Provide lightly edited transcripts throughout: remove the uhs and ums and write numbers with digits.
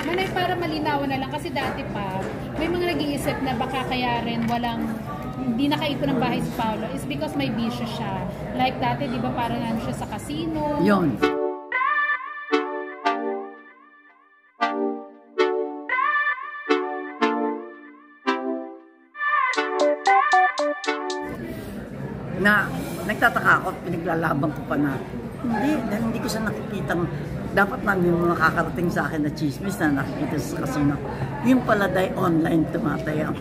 Manay, para malinawan na lang, kasi dati pa, may mga nag-iisip na baka kaya rin hindi nakaipon ng bahay si Paolo is because may bisyo siya. Like dati, di ba parang ano siya sa casino? Yun. Na nagtataka ako, pinaglalaban ko pa na dahil hindi ko siya nakikitang dapat namin yung makakarating sa akin na chismis na nakikita sa kasino. Yung pala dahil online tumataya.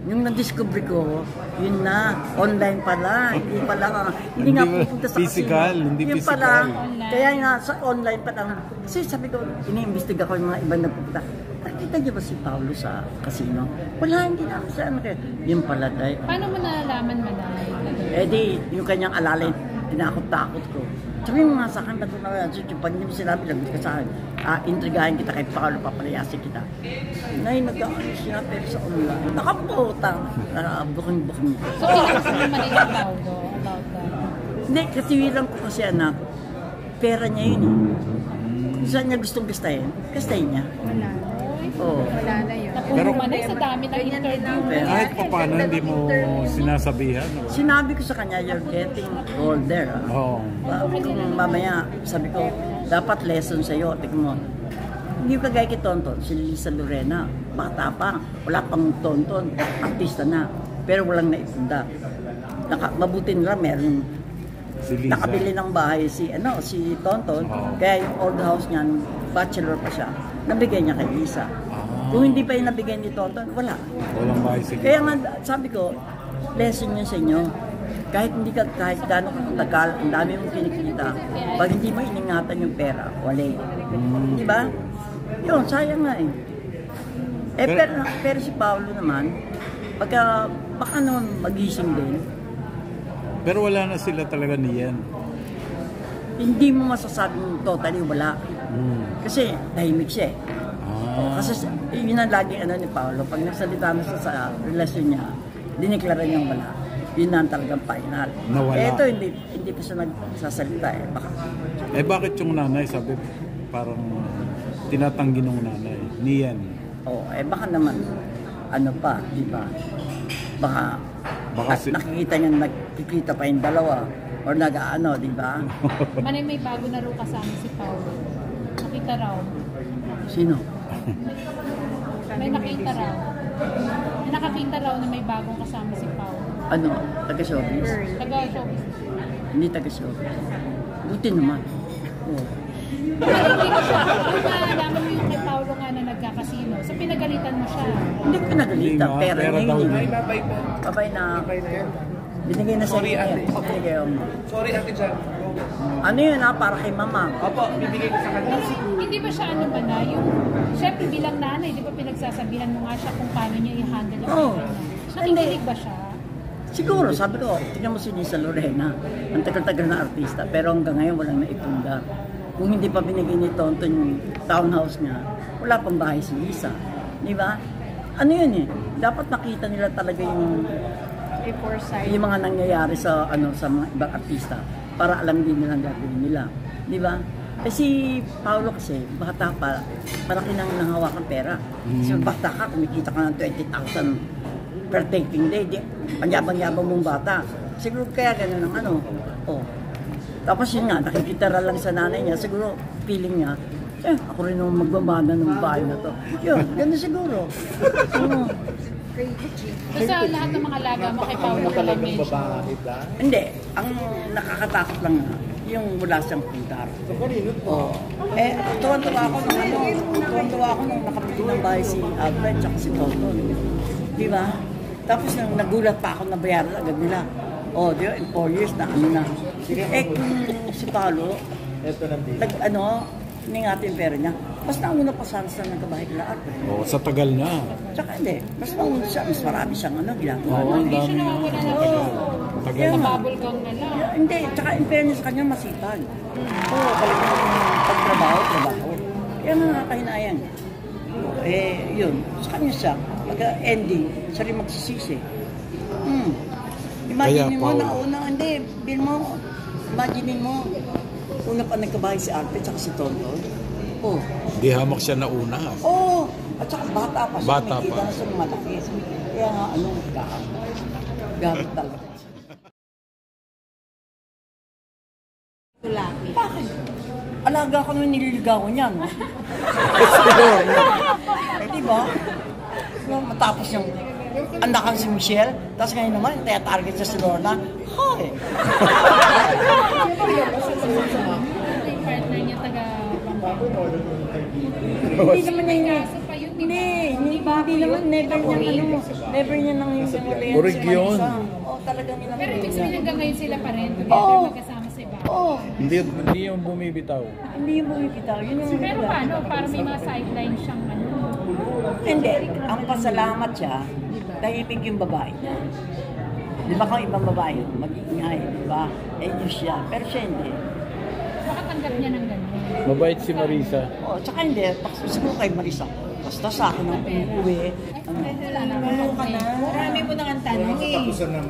Yung na-discover ko, yun na, online pala, hindi nga pupunta sa physical, casino. hindi yung physical. Pala, kaya nga sa online pa lang, kasi sabi ko, iniimbestiga ko yung mga ibang nagpupunta. Nakita niyo ba si Paolo sa casino? Wala, hindi na siya. Yung pala dahil. Paano mo nalalaman, Manay? Eh di, yung kanyang alalay, tinakot-takot ko. Sabi mo nga sa akin, ba't na yan? Pag hindi mo sinabi, lagot ka sa akin. Intrigahin kita kay Paolo, papalayasin kita. Nay, nag-aano siya, pero sa online. Nakaputang. Buking-buking. So, kailangan mo Manay ng Paolo about that? Hindi, kasi lang ko kasi anak, pera niya yun eh. Kung saan niya gustong gastahin niya. Wala. Oo. Wala na yun. Pero Manay, sa dami ng interview. Kahit pa paano hindi mo sinasabihan. Sinabi ko sa kanya, you're getting older. Oo. Kung mamaya, sabi ko, dapat lesson sa'yo. Tignan mo, hindi ko kagaya kay Tonton, si Lisa Lorena, bata pa, wala pang Tonton, artista na, pero walang naipunda. Mabuti nila, meron nakabili ng bahay si Tonton, kaya yung old house niya, bachelor pa siya, nabigay niya kay Lisa. Kung hindi pa yung nabigay ni Tonton, wala. Walang bahay si Lisa. Kaya nga, sabi ko, lesson yun sa inyo. Kahit gano'ng tagal, ang dami mong kinikita, pag hindi mo iningatan yung pera, wala. Di ba? Yun, sayang nga eh. Pero si Paolo naman, baka naman magising din. Pero wala na sila talaga niyan. Hindi mo masasabing totally wala. Kasi tahimik siya eh. Kasi yun ang laging ni Paolo. Pag nagsalita na siya sa relasyon niya, diniklara niyang wala. Yun na ang talagang final. Nawala. Ito, hindi pa siya nagsasalita eh. Baka. Bakit yung nanay, sabi, parang tinatanggi ng nanay? Niyan. Baka naman, di ba? Baka nakikita niya, nagkikita pa yung dalawa. Or di ba? Manay, may bago na raw kasama si Paolo. Nakita raw. Sino? May nakita raw. May nakakita raw na may bagong kasama si Paolo. Taga-showbiz? Taga-showbiz. Hindi taga-showbiz. Buti naman. Pero hindi ko siya. Kung nalaman mo yung kay Paolo nga na nagkakasino, so pinagalitan mo siya. Hindi ko pinagalitan. Pera niya yun. Babay po. Babay na. Binigay na sa sorry, ate. Sorry, ate Jan. Ano yun para kay mama? Opo, bibigay ko sa kanya. Hindi ba siya na yung, syempre bilang nanay, di ba pinagsasabihan mo nga siya kung paano niya i-handle yung pera niya? Nakikinig ba siya? Siguro, sabi ko, tingnan mo si Lisa Lorena, ang tagal-tagal na artista, pero hanggang ngayon walang naipunda. Kung hindi pa binigay ni Tonton yung townhouse niya, wala pang bahay si Lisa. Di ba? Ano yun eh? Dapat nakita nila talaga yung mga nangyayari sa mga ibang artista para alam din nila ang gagawin nila. Di ba? Si Paolo kasi, bata pa, malaki nang nanghawakan pera. Kasi bata ka, kumikita ka ng 20,000 per taping day. Panyabang-yabang mong bata. Siguro kaya gano'n ang Tapos yun nga, nakikitara lang sa nanay niya. Siguro, feeling niya, ako rin naman magbabana ng bahay na to. Yun, gano'n siguro. Basta lahat ng mga laga mo kay Paolo Calamation. Hindi, ang nakakatakot lang yung wala siyang pundar. Tuwan-tuwa ako nung nakapili ng bahay si Alfred at si Tonton. Di ba? Tapos nagulat pa ako na bayaran agad nila. Di ba, in 4 years na na. Kung si Paolo, iningatan yung pera niya. Mas nauna pa sana sa nagkabahay kila Alfred. Sa tagal niya. Tsaka hindi, mas nauna siya, mas marami siyang ginagawa. Ang Hindi siya dami. nawawala na Tagal sa na. bubble gang na lang. Hindi, tsaka in fairness sa kanya masipag. Balik na yung pagtrabaho. Kaya nakakahinayang. Yun, sa kanya siya, pag-ending, siya rin magsisisi. Imagine mo na una, hindi, imagine mo, una pa nagkabahay si Alfred at si Tonton. Di hamak siya na una. At saka bata pa siya, Bata kumikita pa. na siya malaki. Kaya nga, gamit talaga. Tulaki. Bakit? Alaga ko nung nililigawan niyan. Diba? Matapos yung andakan si Michelle, tapos ngayon naman, target siya si Lorna. Hi! Yung partner niya taga Hindi naman niya yun. kaso pa yun, di ba? Hindi naman, never niya nang yung sinulihan Urig yun. Oo, talagang yun ang Pero ibig niya. sabihin hanggang ngayon sila pa rin, together magkasama sa iba. Oo, Hindi yung bumibitaw. hindi yung bumibitaw. Yun yung Pero paano? Para may mga sideline siyang ano. Hindi, ang pasalamat siya, tahimik yung babae niya. Di ba kung ibang babae, mag-iingay, di ba? Eh, yun siya. Pero siya hindi. Makatanggap niya ng gano'n. Mabait si Marisa. Oo, tsaka hindi. Siguro kay Marisa. Basta sa akin ang uuwi. Wala na. Marami mo nang ang tanong eh. Katapusan ng